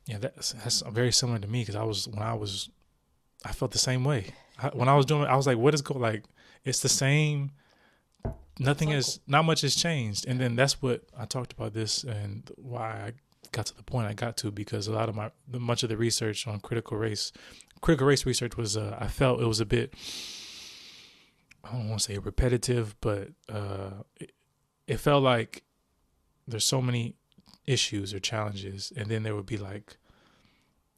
Yeah. That's very similar to me, because I felt the same way. When I was doing it, I was like, what is going, like, it's the same. Not much has changed. And then that's what I talked about this, and why I got to the point I got to, because a lot of much of the research on critical race research was, I felt it was a bit, I don't want to say repetitive, but it felt like there's so many issues or challenges, and then there would be like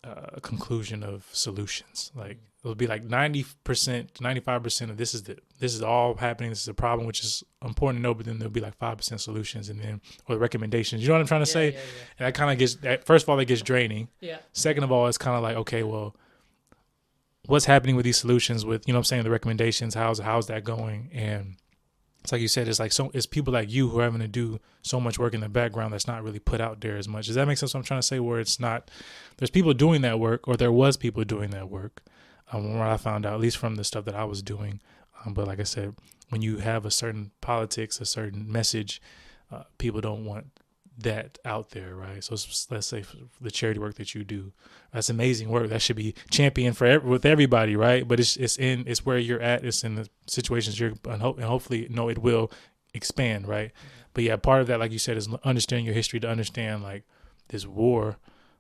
a conclusion of solutions. Like, it would be like 90%, 95% of this is all happening. This is a problem, which is important to know. But then there'll be like 5% solutions, and then or recommendations. You know what I'm trying to say? Yeah. And that kind of gets, first of all, that gets draining. Yeah. Second of all, it's kind of like, okay, well, what's happening with these solutions? With, you know what I'm saying, the recommendations. How's that going? And it's like you said, it's people like you who are having to do so much work in the background that's not really put out there as much. Does that make sense what I'm trying to say? Where it's not, there's people doing that work, or there was people doing that work. What I found out, at least from the stuff that I was doing. But like I said, when you have a certain politics, a certain message, people don't want that out there, right? So let's say the charity work that you do, that's amazing work. That should be championed with everybody, right? But it's where you're at. It's in the situations and hopefully, it will expand, right? But yeah, part of that, like you said, is understanding your history to understand like this war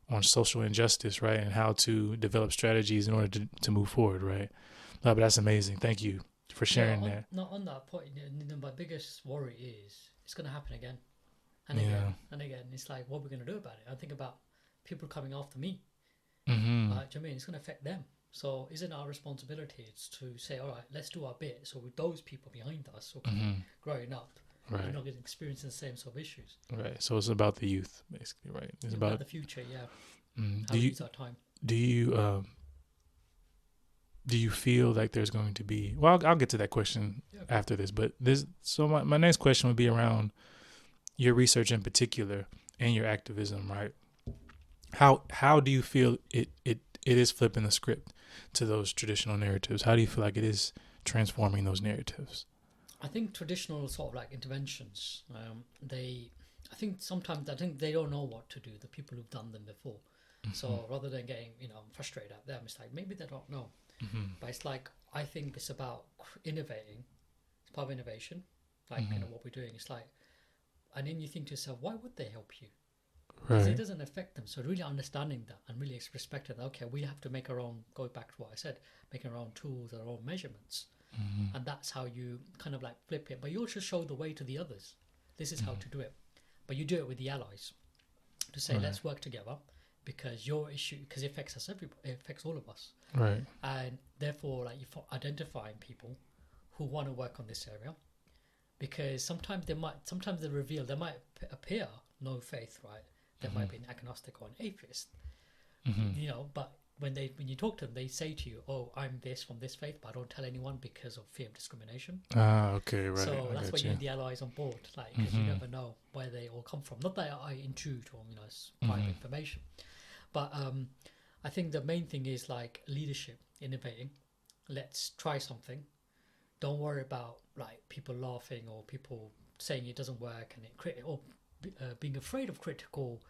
on social injustice, right? And how to develop strategies in order to move forward, right? No, but that's amazing. Thank you for sharing that. On that point, my biggest worry is it's going to happen again. And again, and again. It's like, what are we going to do about it? I think about people coming after me. Do you know what I mean? It's going to affect them. So isn't our responsibility to say, all right, let's do our bit. So with those people behind us growing up, we're not going to experience the same sort of issues. Right. So it's about the youth, basically, right? It's about the future, yeah. How we use our time. Do you feel like there's going to be, well, I'll get to that question after this, but so my next question would be around your research in particular and your activism, right? How do you feel it is flipping the script to those traditional narratives? How do you feel like it is transforming those narratives? I think traditional sort of like interventions, sometimes they don't know what to do, the people who've done them before. So rather than getting, frustrated at them, it's like maybe they don't know. But it's like, I think it's about innovating. It's part of innovation. Like, what we're doing. It's like, and then you think to yourself, why would they help you? Because it doesn't affect them. So really understanding that and really respecting that, okay, we have to make our own, go back to what I said, making our own tools, our own measurements. And that's how you kind of like flip it. But you also show the way to the others. This is how to do it. But you do it with the allies to say, let's work together, because your issue, because it affects us, it affects all of us. Right. And therefore, like, you're identifying people who want to work on this area, because sometimes they reveal, they might appear no faith, right? They might be an agnostic or an atheist, but when you talk to them, they say to you, "Oh, I'm this from this faith, but I don't tell anyone because of fear of discrimination." Okay, right. So that's why you need the allies on board, like, because you never know where they all come from. Not that I intrude on it's private information, but I think the main thing is like leadership, innovating. Let's try something. Don't worry about like people laughing or people saying it doesn't work or being afraid of critical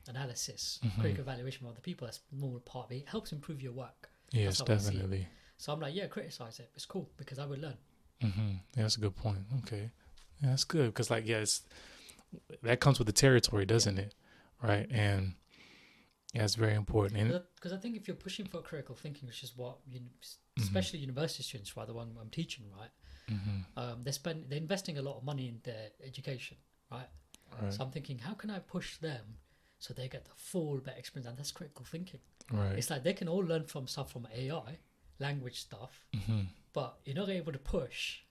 analysis, critical evaluation from other people. That's a normal part of it. It helps improve your work. Yes, definitely. So I'm like, criticize it. It's cool because I will learn. Yeah, that's a good point. Okay. Yeah, that's good. Because that comes with the territory, doesn't it? Right. And it's very important. Because I think if you're pushing for critical thinking, which is what, especially university students, right, the one I'm teaching, right, they're investing a lot of money in their education, right? So I'm thinking, how can I push them so they get the full better experience? And that's critical thinking. Right. It's like they can all learn from stuff from AI, language stuff, but you're not able to push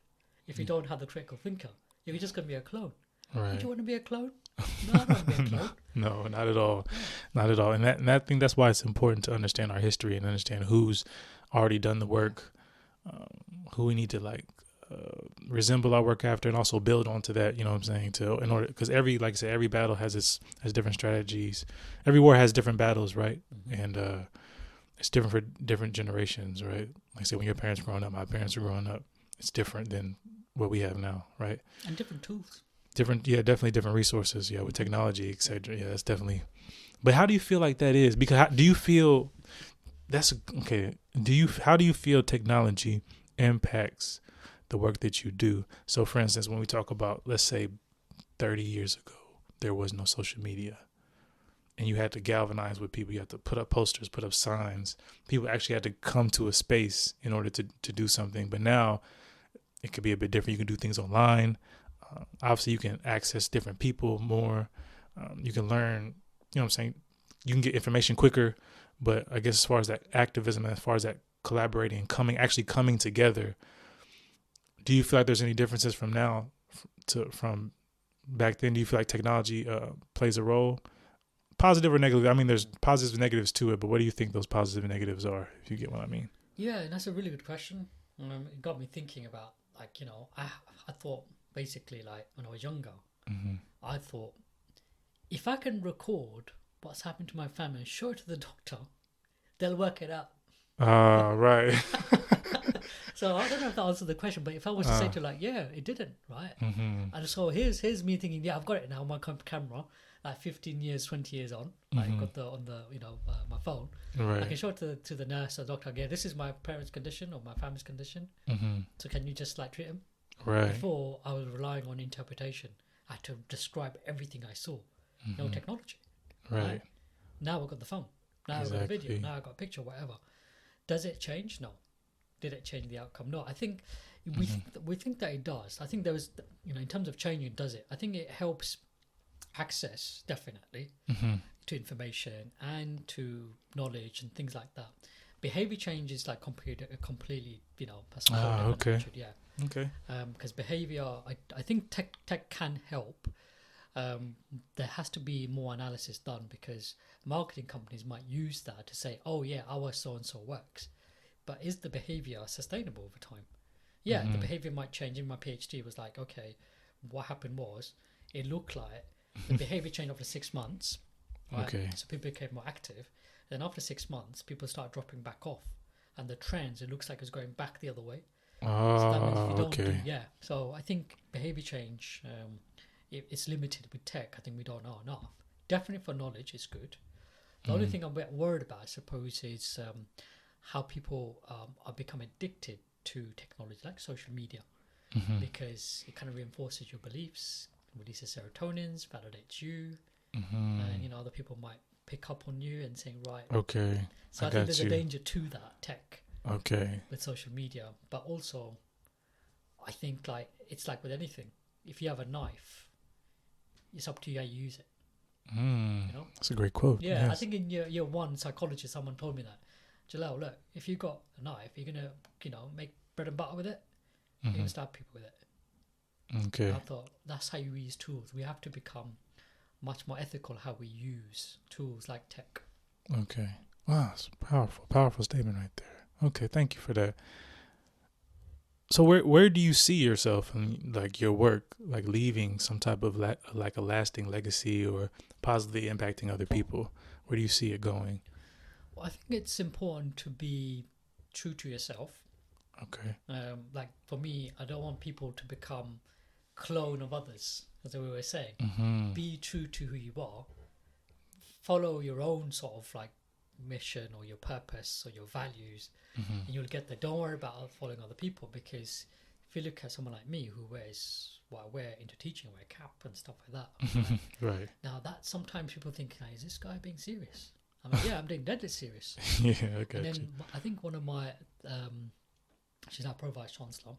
if you don't have the critical thinker. You're just going to be a clone. Right. Would you want to be a clone? No, I don't want to be a clone. No, not at all. Not at all. And I think that's why it's important to understand our history and understand who's already done the work, who we need to resemble our work after, and also build onto that. You know what I'm saying? Because every battle has different strategies. Every war has different battles, right? And it's different for different generations, right? Like I said, when your parents were growing up, my parents were growing up, it's different than what we have now, right? And different tools. Definitely different resources, with technology, etc. Yeah, that's definitely. But how do you feel like that is? Because do you feel that's okay? How do you feel technology impacts the work that you do? So, for instance, when we talk about, let's say, 30 years ago, there was no social media, and you had to galvanize with people. You had to put up posters, put up signs. People actually had to come to a space in order to do something. But now it could be a bit different. You can do things online. Obviously, you can access different people more. You can learn, you know what I'm saying? You can get information quicker. But I guess as far as that activism, as far as that collaborating and actually coming together, do you feel like there's any differences from now from back then? Do you feel like technology plays a role, positive or negative? I mean, there's positives and negatives to it, but what do you think those positive and negatives are, if you get what I mean? Yeah, and that's a really good question. It got me thinking about, I thought basically, like, when I was younger, I thought, if I can record what's happened to my family and show it to the doctor, they'll work it out. Right. So I don't know if that answers the question, but if I was to say to it didn't, right? And so here's me thinking, I've got it now on my camera, like 15 years, 20 years on, got on the my phone. Right. I can show it to the nurse or doctor. Yeah, this is my parents' condition or my family's condition. So can you just treat him? Right. Before, I was relying on interpretation. I had to describe everything I saw. No technology. Right. Now I've got the phone. Now I've got a video. Now I've got a picture, whatever. Does it change? No. Did it change the outcome? No. I think we think that it does. I think there was, in terms of changing, does it? I think it helps access, definitely, to information and to knowledge and things like that. Behavior change is completely, that's okay. Yeah. Okay. Because behavior, I think tech can help. There has to be more analysis done, because marketing companies might use that to say, oh yeah, our so-and-so works. But is the behavior sustainable over time? Yeah, the behavior might change. In my PhD was like, okay, what happened was, it looked like the behavior changed after 6 months. Right? Okay. So people became more active. Then after 6 months, people start dropping back off. And the trends, it looks like it's going back the other way. So that means if you don't so I think behavior change, it's limited with tech. I think we don't know enough. Definitely for knowledge, it's good. The only thing I'm a bit worried about, I suppose, is how people are become addicted to technology like social media, because it kind of reinforces your beliefs, releases serotonins, validates you, and other people might pick up on you and saying, right. Okay. So I think there's a danger to that tech. Okay. With social media, but also, I think like it's like with anything. If you have a knife, it's up to you how you use it. That's a great quote. Yeah, yes. I think in year one psychology, someone told me that, Jolel, look, if you got a knife, you're gonna make bread and butter with it. You're gonna stab people with it. Okay. And I thought that's how you use tools. We have to become much more ethical how we use tools like tech. Okay. Wow, it's powerful statement right there. Okay, thank you for that. So where do you see yourself in like your work, like leaving some type of like a lasting legacy or positively impacting other people? Where do you see it going? Well, I think it's important to be true to yourself. Okay. Like for me, I don't want people to become clone of others, as we were saying. Be true to who you are. Follow your own sort of like mission or your purpose or your values, and you'll get there. Don't worry about following other people, because if you look at someone like me who wears what I wear into teaching, I wear a cap and stuff like that. Right. Now that sometimes people think, hey, is this guy being serious? I'm like, yeah, I'm being deadly serious. Yeah, okay. And then I think one of my she's now Pro Vice Chancellor.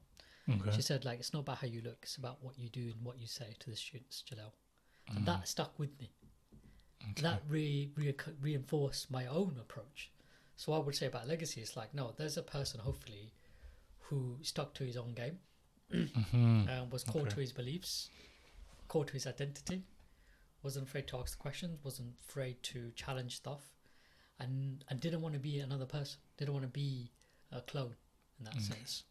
Okay. She said, like, it's not about how you look, it's about what you do and what you say to the students, Jolel. And that stuck with me. Okay. That reinforced my own approach. So I would say about legacy, it's like, no, there's a person, hopefully, who stuck to his own game, was core to his beliefs, core to his identity, wasn't afraid to ask the questions, wasn't afraid to challenge stuff, and didn't want to be another person, didn't want to be a clone in that sense.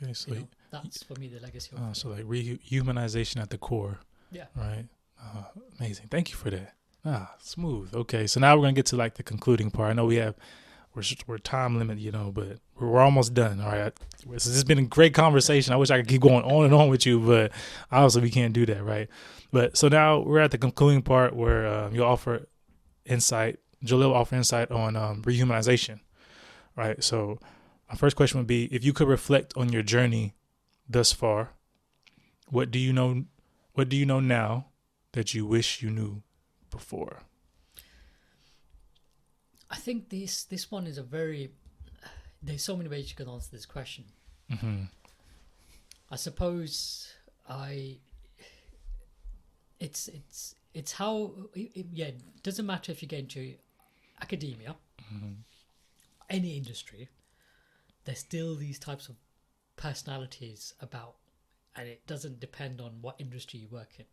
Okay, so that's for me the legacy of so like rehumanization at the core. Yeah. Right. Amazing. Thank you for that. Smooth. Okay, so now we're gonna get to like the concluding part. I know we're time limited, but we're almost done. All right. This has been a great conversation. I wish I could keep going on and on with you, but obviously we can't do that, right? But so now we're at the concluding part where you'll offer insight. Jolel will offer insight on rehumanization, right? So my first question would be, if you could reflect on your journey thus far, what do you know now that you wish you knew before? I think this one is there's so many ways you can answer this question. I suppose it's how it doesn't matter if you get into academia, any industry, there's still these types of personalities about, and it doesn't depend on what industry you work in.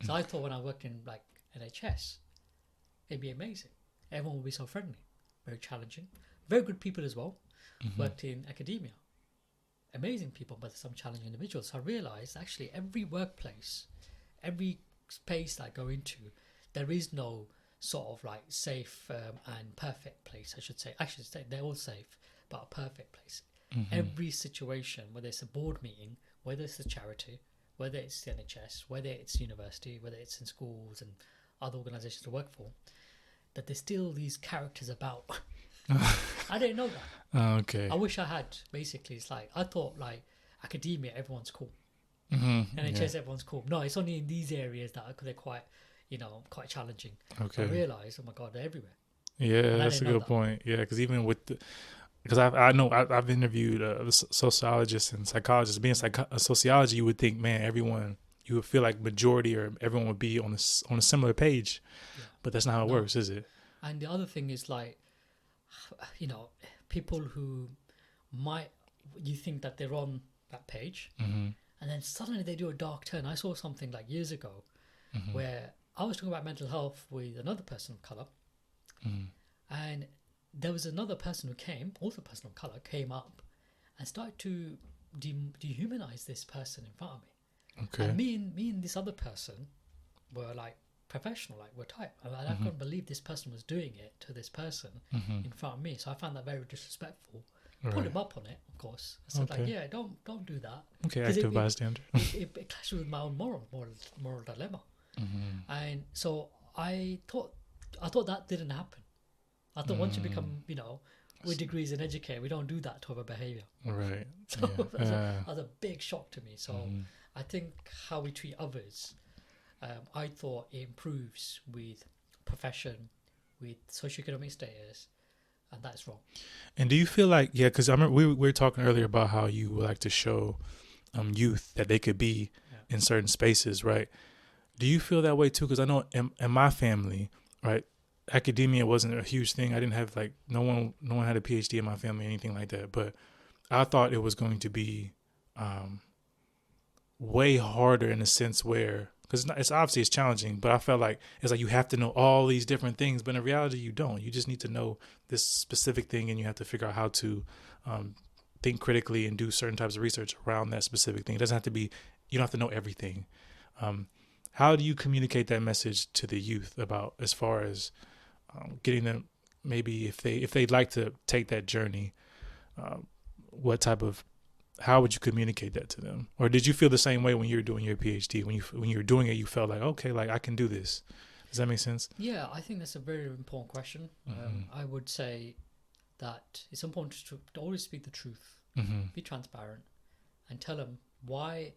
So I thought when I worked in like NHS, it'd be amazing. Everyone would be so friendly, very challenging, very good people as well. Worked in academia, amazing people, but some challenging individuals. So I realized actually every workplace, every space that I go into, there is no sort of like safe and perfect place, I should say. I should say they're all safe, but a perfect place. Every situation, whether it's a board meeting, whether it's a charity, whether it's the NHS, whether it's university, whether it's in schools and other organisations to work for, that there's still these characters about. I didn't know that. Okay. I wish I had. Basically, it's like I thought like academia, everyone's cool. NHS, everyone's cool. No, it's only in these areas that they're quite, quite challenging. Okay. I realised, oh my God, they're everywhere. Yeah, that's a good point. Yeah, because even with because I've interviewed sociologists and psychologists. Being a sociology, you would think, man, you would feel like majority or everyone would be on a similar page, but that's not how it works, is it? And the other thing is like, people who you think that they're on that page, and then suddenly they do a dark turn. I saw something like years ago where I was talking about mental health with another person of colour, and there was another person who came, also a person of colour, came up and started to dehumanize this person in front of me. Okay. And me and this other person were like professional, like we're tight. I couldn't believe this person was doing it to this person in front of me. So I found that very disrespectful. Pulled him up on it, of course. I said, like, yeah, don't do that. Okay, active bystander. It clashes with my own moral dilemma. And so I thought that didn't happen. I thought once you become, with degrees in education, we don't do that type of behavior. Right. So Yeah. that's a big shock to me. So I think how we treat others, I thought it improves with profession, with socioeconomic status, and that's wrong. And do you feel like, because I remember we were talking earlier about how you would like to show youth that they could be in certain spaces, right? Do you feel that way too? Because I know in my family, right, academia wasn't a huge thing. I didn't have like no one had a PhD in my family or anything like that. But I thought it was going to be way harder in a sense where, because it's obviously it's challenging, but I felt like it's like you have to know all these different things, but in reality you don't. You just need to know this specific thing, and you have to figure out how to think critically and do certain types of research around that specific thing. It doesn't have to be, you don't have to know everything. How do you communicate that message to the youth about, as far as getting them, maybe if they'd like to take that journey, how would you communicate that to them? Or did you feel the same way when you were doing your PhD? When you were doing it, you felt like, okay, like I can do this. Does that make sense? Yeah, I think that's a very important question. I would say that it's important to always speak the truth, be transparent, and tell them why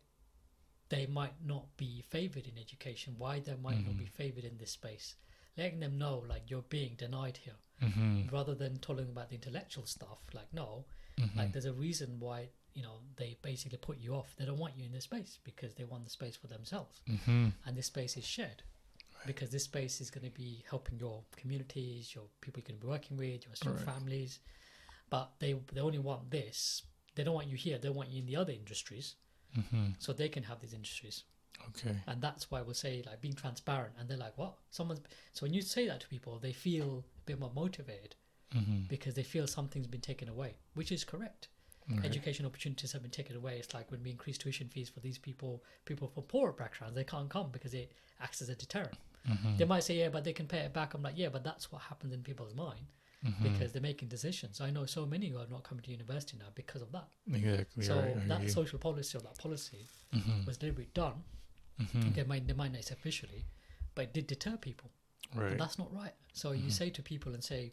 they might not be favored in education, why they might not be favored in this space. Letting them know, like, you're being denied here, rather than telling them about the intellectual stuff. Like, no, like there's a reason why, they basically put you off. They don't want you in this space because they want the space for themselves. And this space is shared because this space is going to be helping your communities, your people you're going to be working with, your families. But they only want this. They don't want you here. They want you in the other industries, so they can have these industries. Okay. And that's why we'll say, like, being transparent. And they're like, what? So when you say that to people, they feel a bit more motivated because they feel something's been taken away, which is correct. Right. Education opportunities have been taken away. It's like when we increase tuition fees for these people from poorer backgrounds, they can't come because it acts as a deterrent. They might say, yeah, but they can pay it back. I'm like, yeah, but that's what happens in people's mind because they're making decisions. I know so many who are not coming to university now because of that. Exactly. So right. that social policy or that policy was deliberately done. They might not say officially, but it did deter people. Right. And that's not right. So you say to people and say,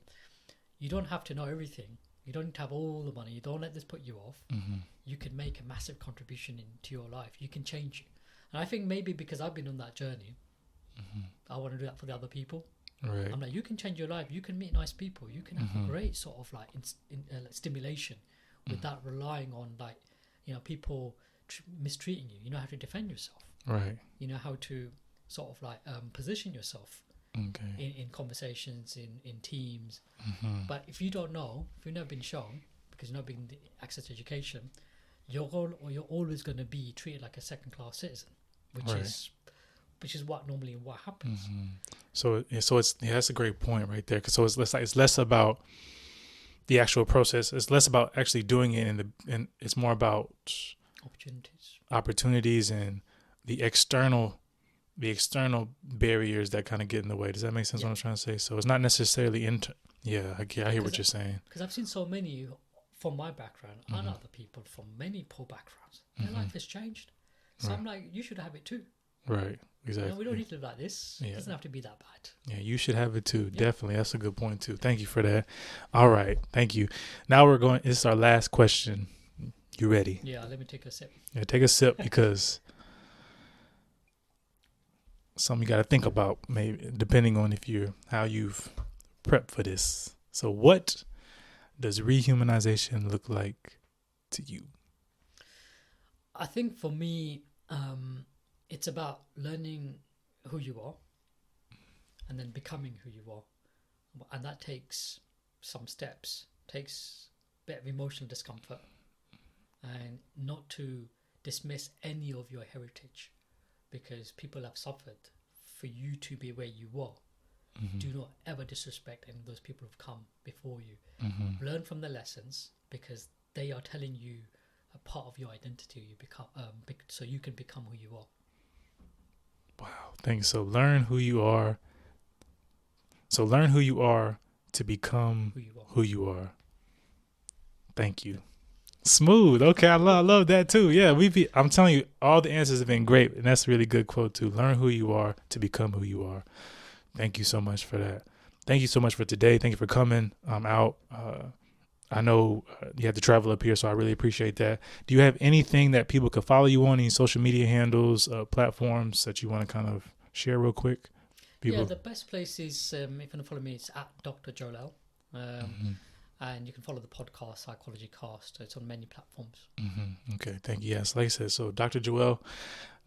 you don't have to know everything. You don't need to have all the money. You don't let this put you off. You can make a massive contribution into your life. You can change it. And I think maybe because I've been on that journey, I want to do that for the other people. Right. I'm like, you can change your life. You can meet nice people. You can have a great sort of like stimulation without relying on like, people mistreating you. You know how to defend yourself. Right. You know how to sort of like position yourself in conversations, in teams. But if you don't know, if you've never been shown, because you've not been access to education, you're always going to be treated like a second-class citizen, which is what happens. So it's that's a great point right there. So it's less about the actual process. It's less about actually doing it, and it's more about opportunities and the external barriers that kind of get in the way. Does that make sense? What I'm trying to say? So it's not necessarily I hear what you're saying. Because I've seen so many from my background and other people from many poor backgrounds. Their life has changed. So I'm like, you should have it too. Right. Exactly. We don't need to live like this. It doesn't have to be that bad. Yeah, you should have it too. Yeah. Definitely. That's a good point too. Thank you for that. All right. Thank you. Now this is our last question. You ready? Yeah, let me take a sip. Yeah, take a sip because something you got to think about, maybe depending on how you've prepped for this. So what does rehumanization look like to you? I think for me, it's about learning who you are and then becoming who you are. And that takes some steps, takes a bit of emotional discomfort, and not to dismiss any of your heritage, because people have suffered for you to be where you are. Do not ever disrespect any of those people who've come before you. Learn from the lessons, because they are telling you a part of your identity you become, so you can become who you are. Wow, thanks. So learn who you are. So learn who you are to become who you are. Thank you. Smooth. Okay, I love that too. Yeah, I'm telling you, all the answers have been great, and that's a really good quote too. Learn who you are to become who you are. Thank you so much for that. thank you so much for today. Thank you for coming out. I know you had to travel up here, so I really appreciate that. Do you have anything that people could follow you on, any social media handles, platforms that you want to kind of share real quick? People? Yeah, the best place is, if you want to follow me, it's at Dr. Jolel. And you can follow the podcast, Psychology Cast. It's on many platforms. Okay, thank you. Yes, like I said, so Dr. Joel,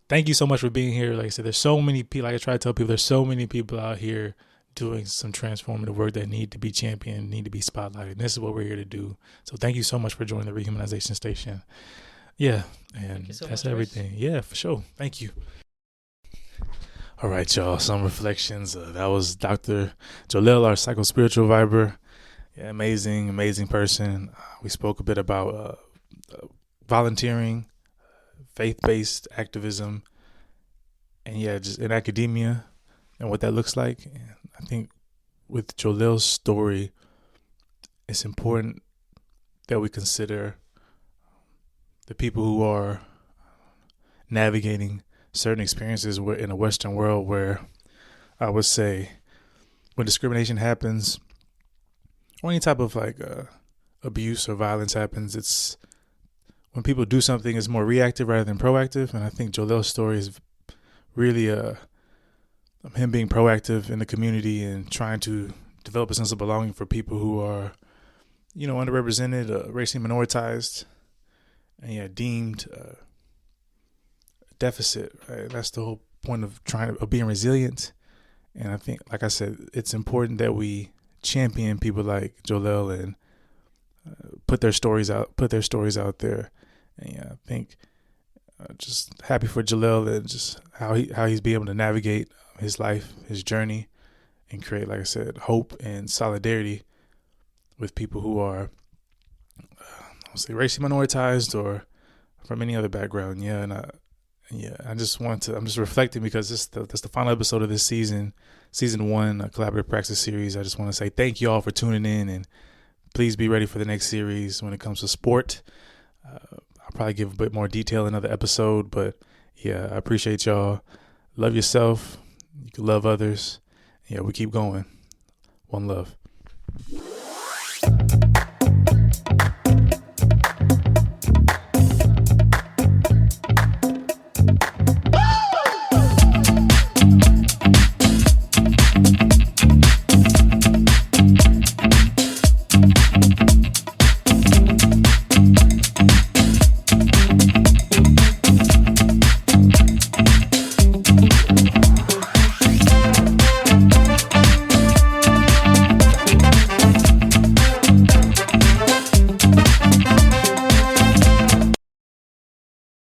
thank you so much for being here. Like I said, there's so many people, like I try to tell people, there's so many people out here doing some transformative work that need to be championed, need to be spotlighted. And this is what we're here to do. So thank you so much for joining the Rehumanization Station. Yeah, and that's everything. Yeah, for sure. Thank you. All right, y'all, some reflections. That was Dr. Jolel, our psycho-spiritual viber. Yeah, amazing person. We spoke a bit about volunteering, faith-based activism, and yeah, just in academia and what that looks like. And I think with Jolel's story, it's important that we consider the people who are navigating certain experiences in a Western world where I would say when discrimination happens or any type of abuse or violence happens, it's when people do something, it's more reactive rather than proactive. And I think Jolel's story is really him being proactive in the community and trying to develop a sense of belonging for people who are, underrepresented, racially minoritized, and deemed deficit. Right? That's the whole point of being resilient. And I think, like I said, it's important that we champion people like Jolel and put their stories out there. And yeah, I think just happy for Jolel and just how he's be able to navigate his life, his journey, and create, like I said, hope and solidarity with people who are, racially minoritized or from any other background. Yeah, and I'm just reflecting because that's the final episode of this season 1, a collaborative practice series. I just want to say thank you all for tuning in, and please be ready for the next series when it comes to sport. I'll probably give a bit more detail in another episode, but yeah, I appreciate y'all. Love yourself. You can love others. Yeah, we keep going. One love.